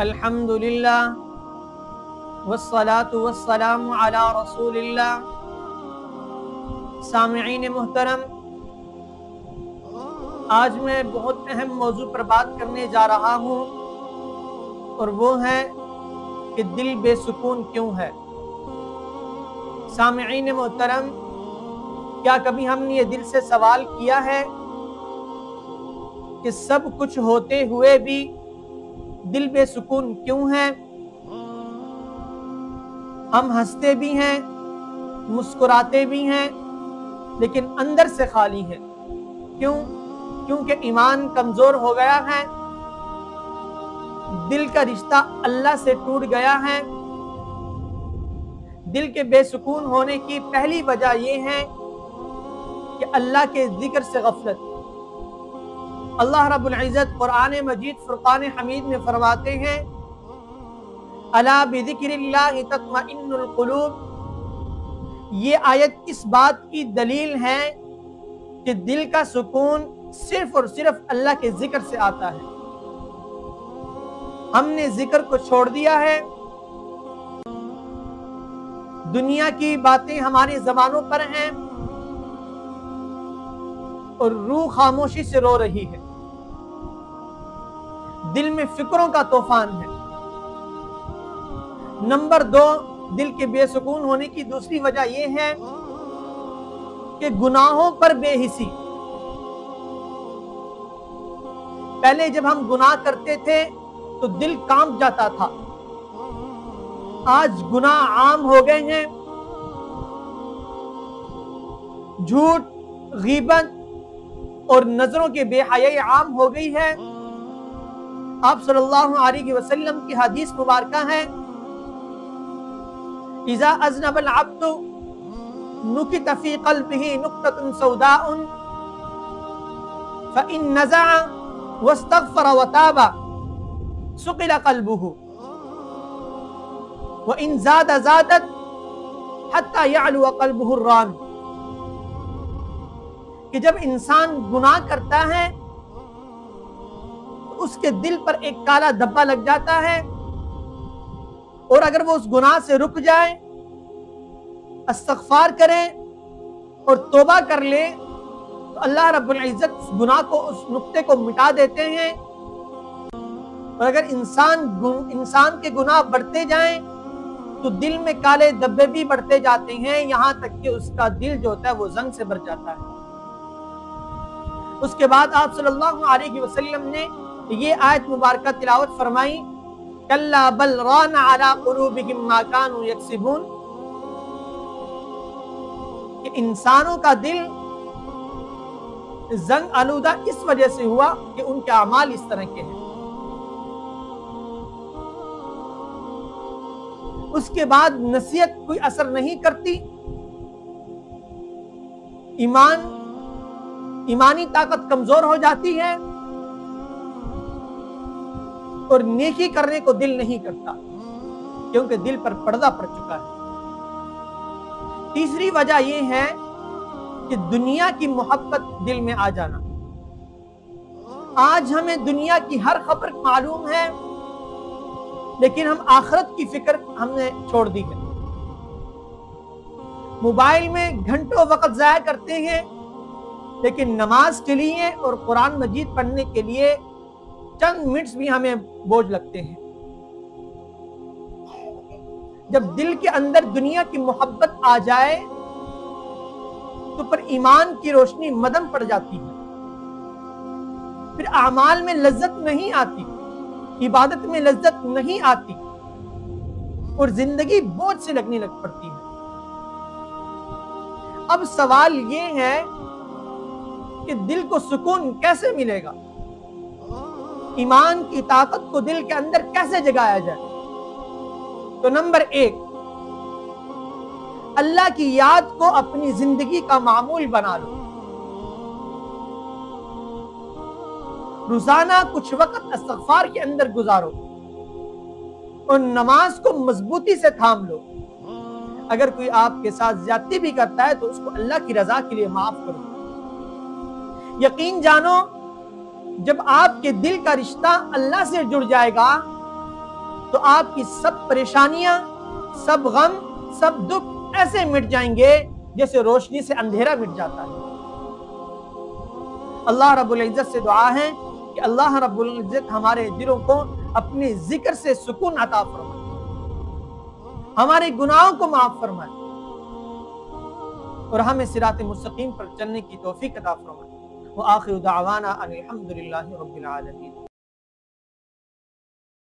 الحمدللہ والصلاة والسلام علی رسول اللہ۔ سامعین محترم، آج میں بہت اہم موضوع پر بات کرنے جا رہا ہوں، اور وہ ہے کہ دل بے سکون کیوں ہے۔ سامعین محترم، کیا کبھی ہم نے یہ دل سے سوال کیا ہے کہ سب کچھ ہوتے ہوئے بھی دل بے سکون کیوں ہے؟ ہم ہنستے بھی ہیں، مسکراتے بھی ہیں، لیکن اندر سے خالی ہیں۔ کیوں؟ کیونکہ ایمان کمزور ہو گیا ہے، دل کا رشتہ اللہ سے ٹوٹ گیا ہے۔ دل کے بے سکون ہونے کی پہلی وجہ یہ ہے کہ اللہ کے ذکر سے غفلت۔ اللہ رب العزت قرآن مجید فرقان حمید میں فرماتے ہیں، الا بذکر اللہ تطمئن القلوب۔ یہ آیت اس بات کی دلیل ہے کہ دل کا سکون صرف اور صرف اللہ کے ذکر سے آتا ہے۔ ہم نے ذکر کو چھوڑ دیا ہے، دنیا کی باتیں ہماری زبانوں پر ہیں اور روح خاموشی سے رو رہی ہے۔ دل میں فکروں کا طوفان ہے۔ نمبر 2، دل کے بے سکون ہونے کی دوسری وجہ یہ ہے کہ گناہوں پر بے حسی۔ پہلے جب ہم گناہ کرتے تھے تو دل کانپ جاتا تھا، آج گناہ عام ہو گئے ہیں۔ جھوٹ، غیبت اور نظروں کی بے حیائی عام ہو گئی ہے۔ آپ صلی اللہ علیہ وسلم کی حدیث مبارکہ ہے، اذا اذنب العبد نکت فی قلبہ نکتۃ سوداء فإن نزع واستغفر وتاب سقل قلبہ وإن زاد زادت حتى يعلو قلبہ الران۔ کہ جب انسان گناہ کرتا ہے تو اس کے دل پر ایک کالا دھبا لگ جاتا ہے، اور اگر وہ اس گناہ سے رک جائے، استغفار کرے اور توبہ کر لے تو اللہ رب العزت اس گناہ کو، اس نقطے کو مٹا دیتے ہیں۔ اور اگر انسان کے گناہ بڑھتے جائیں تو دل میں کالے دھبے بھی بڑھتے جاتے ہیں، یہاں تک کہ اس کا دل جو ہوتا ہے وہ زنگ سے بھر جاتا ہے۔ اس کے بعد آپ صلی اللہ علیہ وسلم نے یہ آیت مبارکہ تلاوت فرمائی، کلا بل ران علی قلوبہم ما کانوا یکسبون، کہ انسانوں کا دل زنگ آلودہ اس وجہ سے ہوا کہ ان کے اعمال اس طرح کے ہیں۔ اس کے بعد نصیحت کوئی اثر نہیں کرتی، ایمانی طاقت کمزور ہو جاتی ہے، اور نیکی کرنے کو دل نہیں کرتا کیونکہ دل پر پردہ پڑ چکا ہے۔ تیسری وجہ یہ ہے کہ دنیا کی محبت دل میں آ جانا۔ آج ہمیں دنیا کی ہر خبر معلوم ہے، لیکن ہم آخرت کی فکر ہم نے چھوڑ دی ہے۔ موبائل میں گھنٹوں وقت ضائع کرتے ہیں، لیکن نماز کے لیے اور قرآن مجید پڑھنے کے لیے چند منٹس بھی ہمیں بوجھ لگتے ہیں۔ جب دل کے اندر دنیا کی محبت آ جائے تو پھر ایمان کی روشنی مدھم پڑ جاتی ہے، پھر اعمال میں لذت نہیں آتی، عبادت میں لذت نہیں آتی، اور زندگی بوجھ سے لگنے لگ پڑتی ہے۔ اب سوال یہ ہے کہ دل کو سکون کیسے ملے گا؟ ایمان کی طاقت کو دل کے اندر کیسے جگایا جائے؟ تو نمبر 1، اللہ کی یاد کو اپنی زندگی کا معمول بنا لو۔ روزانہ کچھ وقت استغفار کے اندر گزارو اور نماز کو مضبوطی سے تھام لو۔ اگر کوئی آپ کے ساتھ زیادتی بھی کرتا ہے تو اس کو اللہ کی رضا کے لیے معاف کرو۔ یقین جانو، جب آپ کے دل کا رشتہ اللہ سے جڑ جائے گا تو آپ کی سب پریشانیاں، سب غم، سب دکھ ایسے مٹ جائیں گے جیسے روشنی سے اندھیرا مٹ جاتا ہے۔ اللہ رب العزت سے دعا ہے کہ اللہ رب العزت ہمارے دلوں کو اپنے ذکر سے سکون عطا فرمائے، ہمارے گناہوں کو معاف فرمائے اور ہمیں صراط مستقیم پر چلنے کی توفیق عطا فرمائے۔ وآخر دعوانا ان الحمد للہ رب العالمین۔